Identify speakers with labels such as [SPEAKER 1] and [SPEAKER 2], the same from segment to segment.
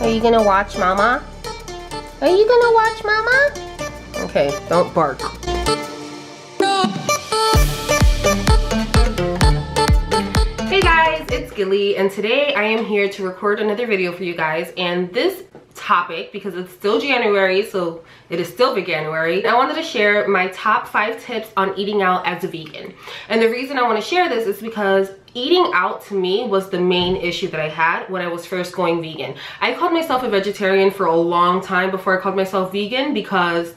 [SPEAKER 1] Are you gonna watch Mama? Are you gonna watch Mama? Okay, don't bark. Hey guys, it's Gilly, and today I am here to record another video for you guys. And this topic, because it's still January, so it is still Veganuary, I wanted to share my top 5 tips on eating out as a vegan. And the reason I want to share this is because eating out to me was the main issue that I had when I was first going vegan. I called myself a vegetarian for a long time before I called myself vegan, because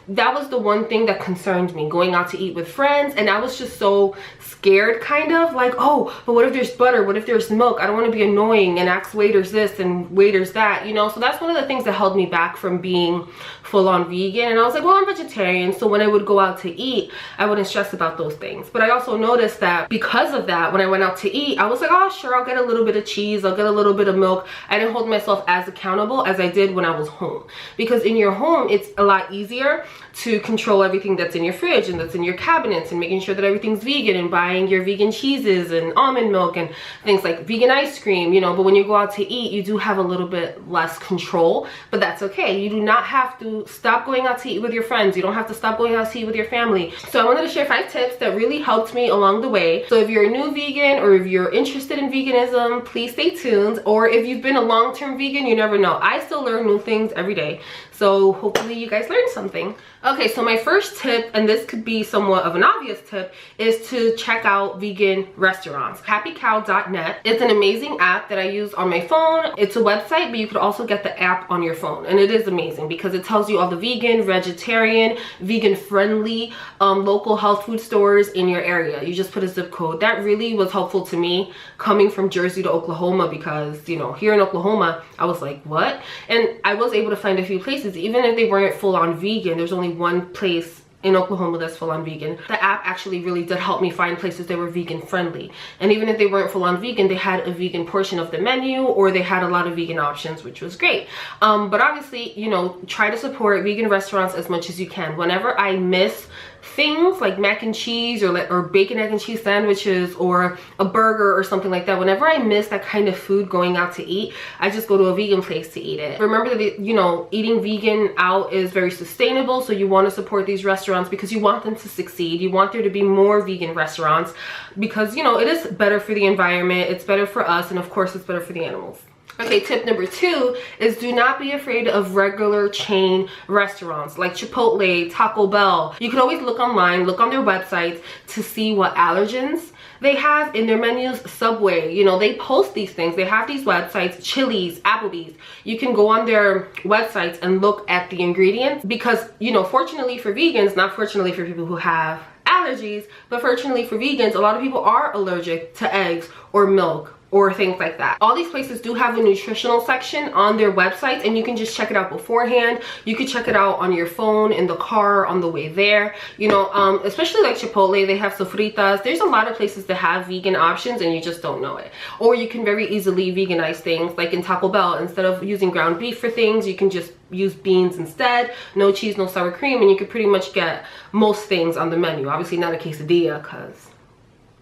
[SPEAKER 1] that was the one thing that concerned me, going out to eat with friends. And I was just so scared, kind of like, oh, but what if there's butter, what if there's milk? I don't want to be annoying and ask waiters this and waiters that, you know. So that's one of the things that held me back from being full-on vegan. And I was like, well, I'm vegetarian, so when I would go out to eat, I wouldn't stress about those things. But I also noticed that because of that, when I went out to eat, I was like, oh sure, I'll get a little bit of cheese, I'll get a little bit of milk. I didn't hold myself as accountable as I did when I was home, because in your home it's a lot easier to control everything that's in your fridge and that's in your cabinets, and making sure that everything's vegan, and buying your vegan cheeses and almond milk and things like vegan ice cream, you know. But when you go out to eat, you do have a little bit less control, but that's okay. You do not have to stop going out to eat with your friends. You don't have to stop going out to eat with your family. So I wanted to share 5 tips that really helped me along the way. So if you're a new vegan, or if you're interested in veganism, please stay tuned. Or if you've been a long-term vegan, you never know. I still learn new things every day. So hopefully you guys learned something. Okay, so my first tip, and this could be somewhat of an obvious tip, is to check out vegan restaurants. happycow.net. It's an amazing app that I use on my phone. It's a website, but you could also get the app on your phone. And it is amazing because it tells you all the vegan, vegetarian, vegan-friendly local health food stores in your area. You just put a zip code. That really was helpful to me coming from Jersey to Oklahoma, because, you know, here in Oklahoma, I was like, what? And I was able to find a few places, even if they weren't full-on vegan. There's only one place in Oklahoma that's full-on vegan. The app actually really did help me find places that were vegan friendly. And even if they weren't full-on vegan, they had a vegan portion of the menu, or they had a lot of vegan options, which was great. But obviously, you know, try to support vegan restaurants as much as you can. Whenever I miss things like mac and cheese, or bacon, egg and cheese sandwiches, or a burger or something like that, whenever I miss that kind of food going out to eat, I just go to a vegan place to eat it. Remember that, you know, eating vegan out is very sustainable, so you want to support these restaurants because you want them to succeed. You want there to be more vegan restaurants because, you know, it is better for the environment, it's better for us, and of course it's better for the animals. Okay, tip number 2 is do not be afraid of regular chain restaurants like Chipotle, Taco Bell. You can always look online, look on their websites to see what allergens they have in their menus. Subway, you know, they post these things. They have these websites. Chili's, Applebee's. You can go on their websites and look at the ingredients, because, you know, fortunately for vegans, not fortunately for people who have allergies, but fortunately for vegans, a lot of people are allergic to eggs or milk or things like that. All these places do have a nutritional section on their websites, and you can just check it out beforehand. You could check it out on your phone, in the car, on the way there. You know, especially like Chipotle, they have sofritas. There's a lot of places that have vegan options and you just don't know it. Or you can very easily veganize things, like in Taco Bell. Instead of using ground beef for things, you can just use beans instead. No cheese, no sour cream, and you could pretty much get most things on the menu. Obviously not a quesadilla, because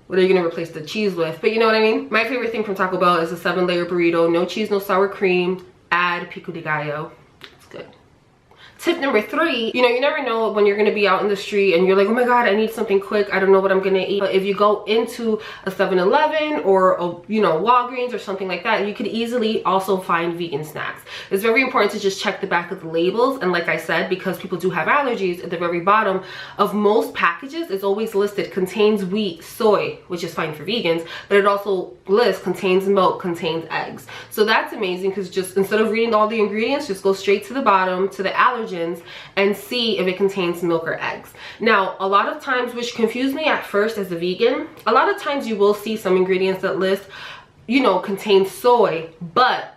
[SPEAKER 1] what are you gonna replace the cheese with? But you know what I mean? My favorite thing from Taco Bell is a 7-layer burrito. No cheese, no sour cream. Add pico de gallo. It's good. Tip number 3, you know, you never know when you're gonna be out in the street and you're like, oh my god, I need something quick, I don't know what I'm gonna eat. But if you go into a 7-Eleven or a, you know, Walgreens or something like that, you could easily also find vegan snacks. It's very important to just check the back of the labels, and like I said, because people do have allergies, at the very bottom of most packages is always listed contains wheat, soy, which is fine for vegans, but it also lists contains milk, contains eggs. So that's amazing, because just instead of reading all the ingredients, just go straight to the bottom, to the allergens, and see if it contains milk or eggs. Now, a lot of times, which confused me at first as a vegan, a lot of times you will see some ingredients that list, you know, contains soy, but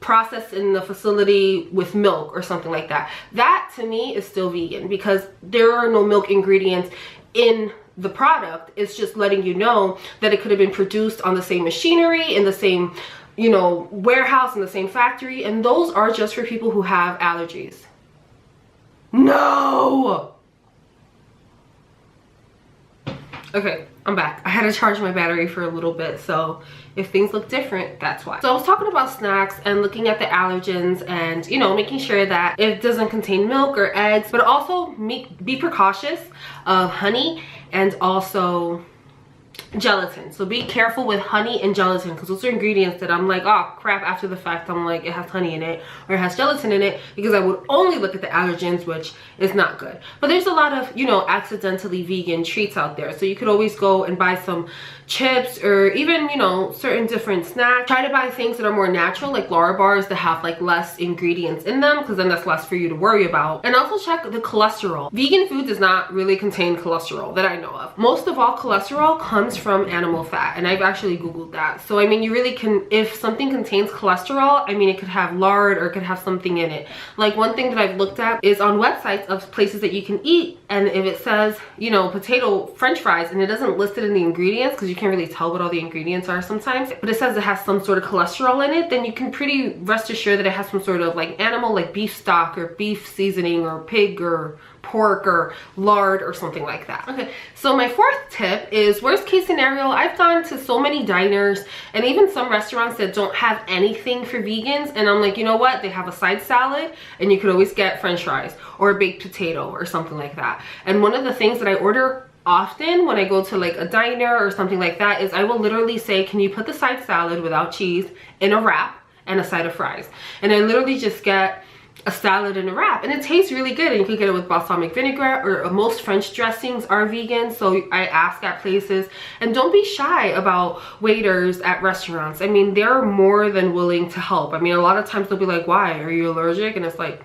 [SPEAKER 1] processed in the facility with milk or something like that. That to me is still vegan, because there are no milk ingredients in the product. It's just letting you know that it could have been produced on the same machinery, in the same, you know, warehouse, in the same factory, and those are just for people who have allergies. No! Okay, I'm back. I had to charge my battery for a little bit, so if things look different, that's why. So I was talking about snacks and looking at the allergens and, you know, making sure that it doesn't contain milk or eggs, but also be precautious of honey and also gelatin. So be careful with honey and gelatin, because those are ingredients that I'm like, oh crap, after the fact I'm like, it has honey in it or it has gelatin in it, because I would only look at the allergens, which is not good. But there's a lot of, you know, accidentally vegan treats out there, so you could always go and buy some chips or even, you know, certain different snacks. Try to buy things that are more natural, like Lara bars that have like less ingredients in them, because then that's less for you to worry about. And also check the cholesterol. Vegan food does not really contain cholesterol that I know of. Most of all cholesterol comes from animal fat, and I've actually googled that. So I mean, you really can, if something contains cholesterol, I mean, it could have lard or it could have something in it. Like one thing that I've looked at is on websites of places that you can eat, and if it says, you know, potato french fries and it doesn't list it in the ingredients, because you can't really tell what all the ingredients are sometimes, but it says it has some sort of cholesterol in it, then you can pretty rest assured that it has some sort of like animal, like beef stock or beef seasoning or pig or pork or lard or something like that. Okay, so my fourth tip is worst case scenario. I've gone to so many diners and even some restaurants that don't have anything for vegans, and I'm like, you know what, they have a side salad and you could always get french fries or a baked potato or something like that. And one of the things that I order often when I go to like a diner or something like that is I will literally say, can you put the side salad without cheese in a wrap and a side of fries? And I literally just get a salad in a wrap, and it tastes really good, and you can get it with balsamic vinegar, or most French dressings are vegan, so I ask at places. And don't be shy about waiters at restaurants. I mean, they're more than willing to help. I mean, a lot of times they'll be like, why, are you allergic? And it's like,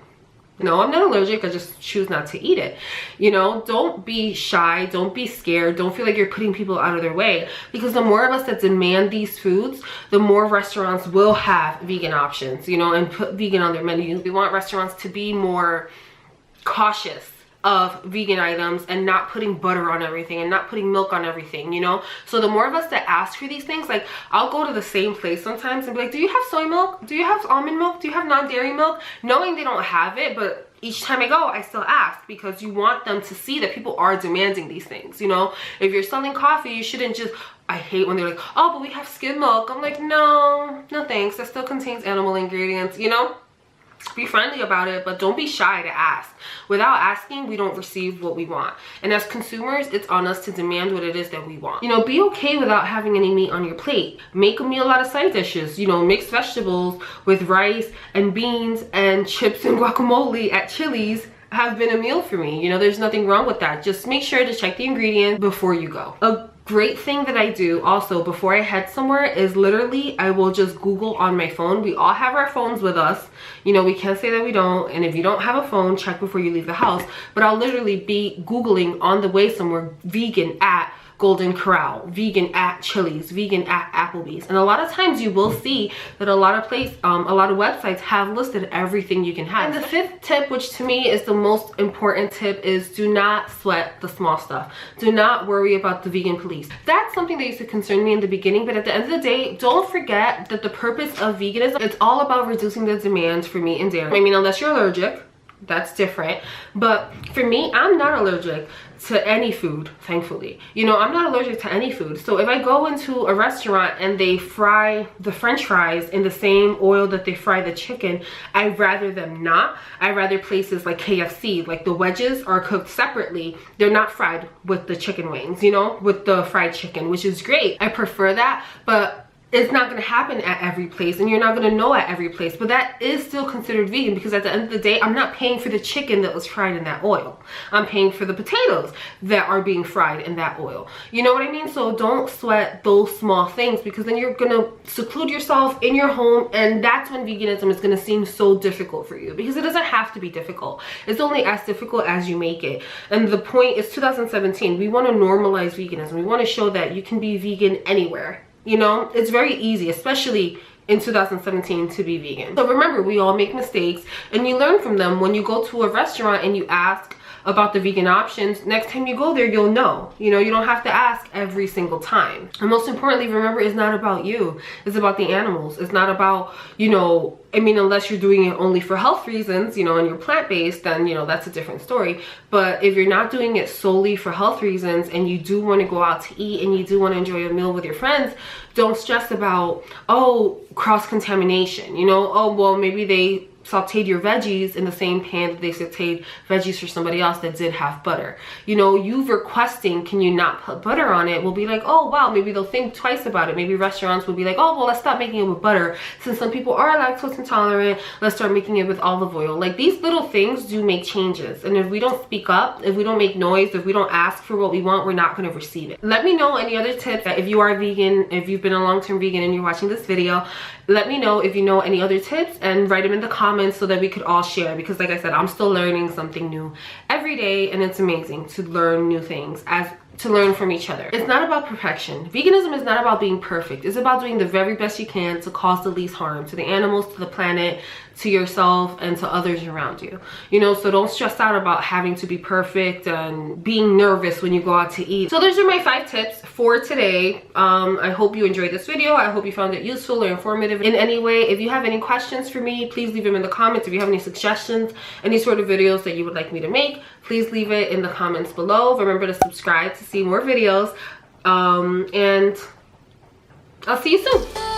[SPEAKER 1] no, I'm not allergic, I just choose not to eat it. You know, don't be shy, don't be scared, don't feel like you're putting people out of their way, because the more of us that demand these foods, the more restaurants will have vegan options, you know, and put vegan on their menus. We want restaurants to be more cautious of vegan items and not putting butter on everything and not putting milk on everything, you know. So the more of us that ask for these things, like I'll go to the same place sometimes and be like, do you have soy milk? Do you have almond milk? Do you have non-dairy milk? Knowing they don't have it, but each time I go, I still ask, because you want them to see that people are demanding these things, you know. If you're selling coffee, you shouldn't just, I hate when they're like, oh, but we have skim milk. I'm like, no thanks, that still contains animal ingredients, you know. Be friendly about it, but don't be shy to ask. Without asking, we don't receive what we want. And as consumers, it's on us to demand what it is that we want. You know, be okay without having any meat on your plate. Make a meal out of side dishes. You know, mixed vegetables with rice and beans and chips and guacamole at Chili's have been a meal for me. You know, there's nothing wrong with that. Just make sure to check the ingredients before you go. A great thing that I do also before I head somewhere is literally I will just Google on my phone. We all have our phones with us. You know, we can't say that we don't. And if you don't have a phone, check before you leave the house. But I'll literally be Googling on the way somewhere, vegan at Golden Corral, vegan at Chili's, vegan at Applebee's. And a lot of times you will see that a lot of websites have listed everything you can have. And the fifth tip, which to me is the most important tip, is do not sweat the small stuff. Do not worry about the vegan police. That's something that used to concern me in the beginning, but at the end of the day, don't forget that the purpose of veganism, it's all about reducing the demand for meat and dairy. I mean, unless you're allergic, that's different. But for me, I'm not allergic to any food, thankfully. You know, I'm not allergic to any food. So if I go into a restaurant and they fry the french fries in the same oil that they fry the chicken, I'd rather them not. I'd rather places like KFC, like the wedges are cooked separately. They're not fried with the chicken wings, you know, with the fried chicken, which is great. I prefer that, but it's not going to happen at every place, and you're not going to know at every place. But that is still considered vegan, because at the end of the day, I'm not paying for the chicken that was fried in that oil. I'm paying for the potatoes that are being fried in that oil. You know what I mean? So don't sweat those small things, because then you're going to seclude yourself in your home, and that's when veganism is going to seem so difficult for you, because it doesn't have to be difficult. It's only as difficult as you make it. And the point is 2017. We want to normalize veganism. We want to show that you can be vegan anywhere. You know, it's very easy, especially in 2017, to be vegan. So remember, we all make mistakes and you learn from them. When you go to a restaurant and you ask about the vegan options, next time you go there, you'll know. You know, you don't have to ask every single time. And most importantly, remember, it's not about you. It's about the animals. It's not about, you know, I mean, unless you're doing it only for health reasons, you know, and you're plant-based, then, you know, that's a different story. But if you're not doing it solely for health reasons and you do want to go out to eat and you do want to enjoy a meal with your friends, don't stress about, oh, cross-contamination, you know, oh, well, maybe they sauteed your veggies in the same pan that they sauteed veggies for somebody else that did have butter. You know, you requesting, can you not put butter on it, will be like, oh wow, maybe they'll think twice about it. Maybe restaurants will be like, oh well, let's stop making it with butter. Since some people are lactose intolerant, let's start making it with olive oil. Like, these little things do make changes. And if we don't speak up, if we don't make noise, if we don't ask for what we want, we're not going to receive it. Let me know any other tips. If you are vegan, if you've been a long-term vegan and you're watching this video, let me know if you know any other tips and write them in the comments so that we could all share, because like I said, I'm still learning something new every day, and it's amazing to learn new things, to learn from each other. It's not about perfection. Veganism is not about being perfect. It's about doing the very best you can to cause the least harm to the animals, to the planet, to yourself, and to others around you. You know, so don't stress out about having to be perfect and being nervous when you go out to eat. So those are my 5 tips for today. I hope you enjoyed this video. I hope you found it useful or informative in any way. If you have any questions for me, please leave them in the comments. If you have any suggestions, any sort of videos that you would like me to make, please leave it in the comments below. Remember to subscribe to see more videos, and I'll see you soon.